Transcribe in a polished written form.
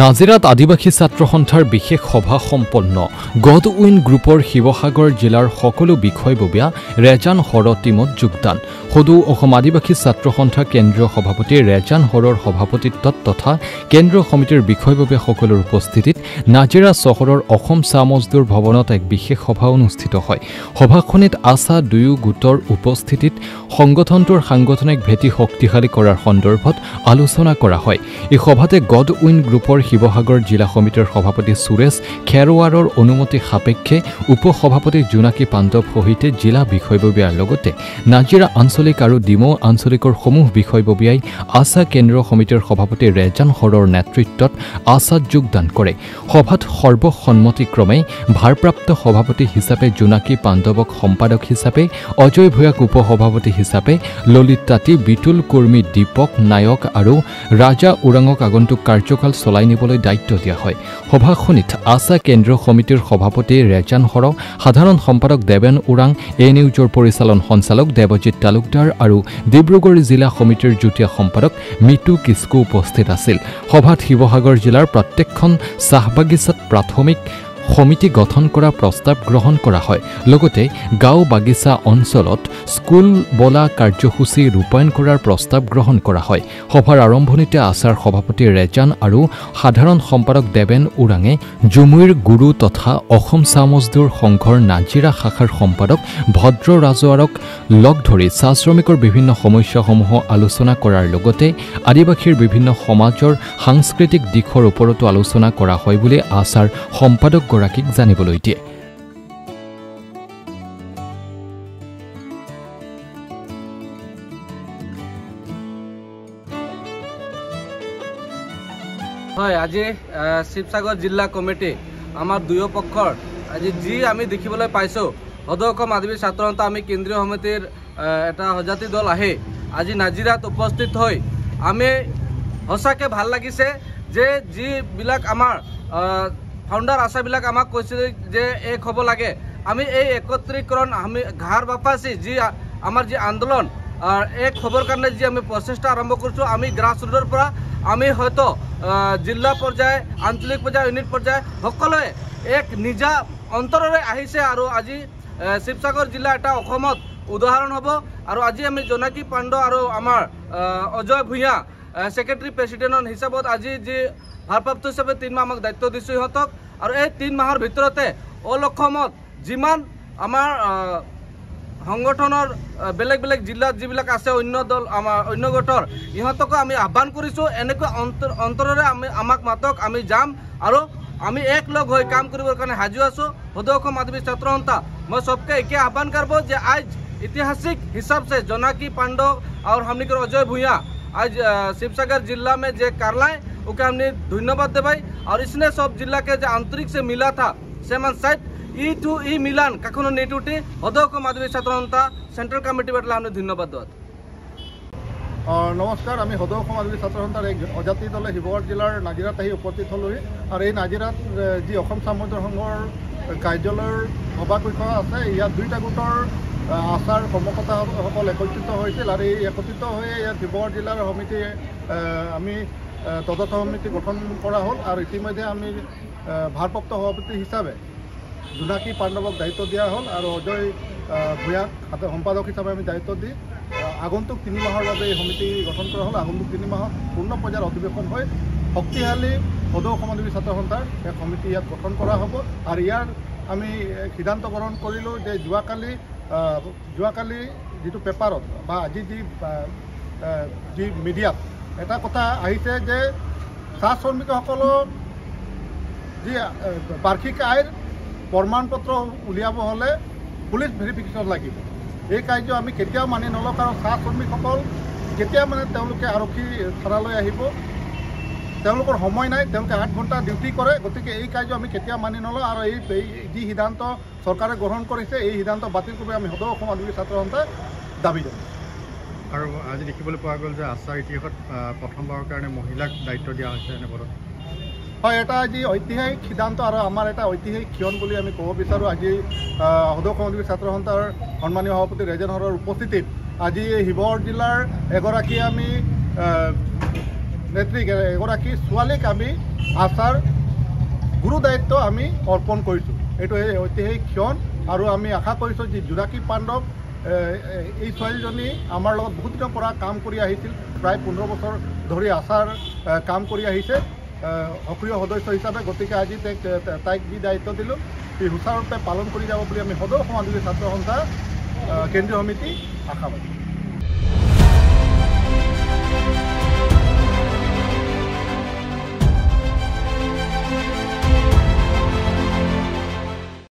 নাজিৰাত আদিবাসী ছাত্ৰ সন্থাৰ বিশেষ সভা সম্পন্ন গডউইন গ্ৰুপৰ শিৱসাগৰ জিলাৰ সকলো বিষয়ববীয়া ৰেজান হৰৰ টিমত যোগদান সদৌ অসম আদিবাসী ছাত্ৰ সন্থা কেন্দ্ৰীয় সভাপতি ৰেজান হৰৰ সভাপতিত্বত তথা কেন্দ্ৰীয় সমিতিৰ বিষয়ববীয়াসকলৰ উপস্থিতিত নাজিৰা চহৰৰ অসম চাহ মজদুৰ ভৱনত এক বিশেষ সভা অনুষ্ঠিত হয় সভাখনিত আশা দুয়ো গোটৰ উপস্থিতিত সংগঠনটোৰ সাংগঠনিক ভেটি শক্তিশালী কৰাৰ সন্দৰ্ভত আলোচনা কৰা হয় এই সভাতে গডউইন গ্ৰুপৰ শিৱসাগৰ জিলা সমিতিৰ সভাপতি সুৰেশ খেৰৱাৰৰ অনুমতি সাপেক্ষে উপসভাপতি জোনাকী পাণ্ডৱ সহিতে জিলা বিষয়ববীয়াৰ লগতে নাজিৰা আঞ্চলিক আৰু ডিমৌ আঞ্চলিকৰ সমূহ বিষয়ববীয়াই আশা কেন্দ্ৰীয় সমিতিৰ সভাপতি ৰেজান হৰৰ নেতৃত্বত আশাত যোগদান কৰে সভাত সৰ্বসন্মতিক্ৰমে ভাৰপ্ৰাপ্ত সভাপতি হিচাপে জোনাকী পাণ্ডৱক সম্পাদক হিচাপে অজয় ভূঞাক উপসভাপতি হিচাপে ললিত তাঁতী বিতুল কুৰ্মী দীপক নায়ক আৰু ৰাজা ওৰাঙক আগন্তুক কাৰ্যকাল চলাই নিবলৈ দায়িত্ব দিয়া হয় সভাখনিত আশা কেন্দ্ৰীয় সমিতিৰ সভাপতি ৰেজান হৰক সাধাৰণ সম্পাদক দেবেন ওৰাং এ নিউজৰ পৰিচালন সঞ্চালক দেৱজিৎ তালুকদাৰ আৰু ডিব্ৰুগড় জিলা সমিতিৰ যুটীয়া সম্পাদক মিটু কিস্কু উপস্থিত আছিল সভাত শিৱসাগৰ জিলাৰ প্ৰত্যেকখন চাহ বাগিচাত প্ৰাথমিক সমিতি গঠন কৰা প্ৰস্তাৱ গ্ৰহণ কৰা হয় লগতে গাঁও বাগিচা অঞ্চলত স্কুল বলা কাৰ্যসূচী ৰূপায়ণ কৰাৰ প্ৰস্তাৱ গ্ৰহণ কৰা হয় সভাৰ আৰম্ভণিতে আশাৰ সভাপতি ৰেজান আৰু সাধাৰণ সম্পাদক দেবেন ওৰাঙে জুমুইৰ গুৰু তথা অসম চাহ মজদুৰ সংঘৰ নাজিৰা শাখাৰ সম্পাদক ভদ্ৰ ৰাজোৱাৰক লগ ধৰি চাহ শ্ৰমিকৰ বিভিন্ন সমস্যাসমূহ আলোচনা কৰাৰ লগতে আদিবাসীৰ বিভিন্ন সমাজৰ সাংস্কৃতিক দিশৰ ওপৰতো আলোচনা কৰা হয় বুলি আশাৰ সম্পাদক গৰাকীক জানিবলৈ দিয়ে হয় আজি শিৱসাগৰ জিলা কমিটি আমাৰ দুয়ো পক্ষৰ আজি যি আমি দেখিবলৈ পাইছো সদৌ অসম আদিবাসী ছাত্ৰ সন্থা আমি কেন্দ্ৰীয় সমিতিৰ এটা সজাতি দল আহে আজি নাজিৰাত উপস্থিত হৈ আমি সঁচাকৈ ভাল লাগিছে যে যিবিলাক আমাৰ ফাউণ্ডাৰ আশাবিলাক আমাক কৈছিল যে এক হ'ব লাগে আমি এই একত্ৰীকৰণ আমি ঘাৰ বাপাইছি যি আমাৰ যি আন্দোলন এক হ'বৰ কাৰণে যি আমি প্ৰচেষ্টা আৰম্ভ কৰিছোঁ আমি গ্ৰাছ ৰুটৰ পৰা আমি হয়তো জিলা পৰ্যায় আঞ্চলিক পৰ্যায় ইউনিট পৰ্যায় সকলোৱে এক নিজা অন্তৰেৰে আহিছে আৰু আজি শিৱসাগৰ জিলা এটা অসমত উদাহৰণ হ'ব আৰু আজি আমি জোনাকী পাণ্ড আৰু আমাৰ অজয় ভূঞা সেক্ৰেটাৰী প্ৰেচিডেণ্ট হিচাপত আজি যি ভাৰপ্ৰাপ্ত হিচাপে 3 মাহ আমাক দায়িত্ব দিছোঁ ইহঁতক আৰু এই 3 মাহৰ ভিতৰতে অল অসমত যিমান আমাৰ সংগঠনৰ বেলেগ বেলেগ জিলাত যিবিলাক আছে অন্য দল আমাৰ অন্য গোটৰ ইহঁতকো আমি আহ্বান কৰিছোঁ এনেকৈ অন্তৰেৰে আমাক মাতক আমি যাম আৰু আমি এক লগ হৈ কাম কৰিবৰ কাৰণে সাজু আছোঁ সদৌ অসম আদিবাসী ছাত্ৰ সন্থা মই সবকে একে আহ্বান করব যে আজ ऐतिहासिक हिसाब से जोनाकी पांडव और हमने अजय भूया आज शिवसागर जिला में जो कारलाए ओके हमने धन्यवाद दे भाई और इसने सब जिला के जो आंतरिक से मिला था सेमन साइड ई टू ई मिलान कखनो नेटुटी सदौ असम आदिबासी छात्र सन्था सेंट्रल कमिटी बेटला हमने धन्यवाद दे नमस्कार आम सदौ असम आदिबासी छात्र सन्थार एक अजाति दल शिवसागर जिलार नाजिरात उपस्थित हलोहि और ये नाजिरात जी असम चाह मजदूर संघर कार्यालयर सभाकक्ष आछे इयात दुईटा गोटर आचार कर्मकर्ताসকল একত্ৰিত হৈছিল আৰু এই একত্ৰিত হৈ ইয়াত শিৱসাগৰ জিলাৰ সমিতি আমি তদন্ত সমিতি গঠন কৰা হ'ল আৰু ইতিমধ্যে আমি ভাৰপ্ৰাপ্ত সভাপতি হিচাপে জোনাকী পাণ্ডৱক দায়িত্ব দিয়া হ'ল আৰু অজয় ভূঞাক সম্পাদক হিচাপে আমি দায়িত্ব দি আগন্তুক 3 মাহৰ বাবে এই সমিতি গঠন কৰা হ'ল। আগন্তুক 3 মাহত পূৰ্ণ পৰ্যায়ৰ অধিৱেশন হৈ শক্তিশালী সদৌ অসম আদিবাসী ছাত্ৰ সন্থাৰ এক সমিতি ইয়াত গঠন কৰা হ'ব আৰু ইয়াৰ আমি সিদ্ধান্ত গ্ৰহণ কৰিলোঁ যে যোৱাকালি যিটো পেপাৰত বা আজি যি মিডিয়াত এটা কথা আহিছে যে চাহ শ্ৰমিকসকলৰ যি বাৰ্ষিক আয়ৰ প্ৰমাণপত্ৰ উলিয়াব হ'লে পুলিচ ভেৰিফিকেশ্যন লাগিব। এই কাৰ্য আমি কেতিয়াও মানি নলওঁ, কাৰণ চাহ শ্ৰমিকসকল কেতিয়া মানে তেওঁলোকে আৰক্ষী থানালৈ আহিব, তেওঁলোকৰ সময় নাই, তেওঁলোকে 8 ঘণ্টা ডিউটি কৰে। গতিকে এই কাৰ্য আমি কেতিয়াও মানি নলওঁ আৰু এই যি সিদ্ধান্ত চৰকাৰে গ্ৰহণ কৰিছে এই সিদ্ধান্ত বাতিল কৰি আমি সদৌ অসম আদিবাসী ছাত্ৰ সন্থাই দাবী জনাইছোঁ। আৰু আজি দেখিবলৈ পোৱা গ'ল যে আচাৰ ইতিহাসত প্ৰথমবাৰৰ কাৰণে মহিলাক দায়িত্ব দিয়া হৈছে এনে পদত। হয়, এটা আজি ঐতিহাসিক সিদ্ধান্ত আৰু আমাৰ এটা ঐতিহাসিক ক্ষণ বুলি আমি ক'ব বিচাৰোঁ। আজি সদৌ অসম আদিবাসী ছাত্ৰ সন্থাৰ সন্মানীয় সভাপতি ৰেজেন হৰৰ উপস্থিতিত আজি শিৱসাগৰ জিলাৰ এগৰাকী আমি নেত্ৰী এগৰাকী ছোৱালীক আমি আচাৰ গুৰু দায়িত্ব আমি অৰ্পণ কৰিছোঁ। এইটো ঐতিহাসিক ক্ষণ আৰু আমি আশা কৰিছোঁ যে জোনাকী পাণ্ডৱ এই ছোৱালীজনী আমাৰ লগত বহুত দিনৰ পৰা কাম কৰি আহিছিল, প্ৰায় 15 বছৰ ধৰি আচাৰ কাম কৰি আহিছে সক্ৰিয় সদস্য হিচাপে। গতিকে আজি তাইক যি দায়িত্ব দিলোঁ সি সুচাৰুৰূপে পালন কৰি যাব বুলি আমি সদৌ অসম আদিবাসী ছাত্ৰ সন্থা কেন্দ্ৰীয় সমিতি আশাবাদী।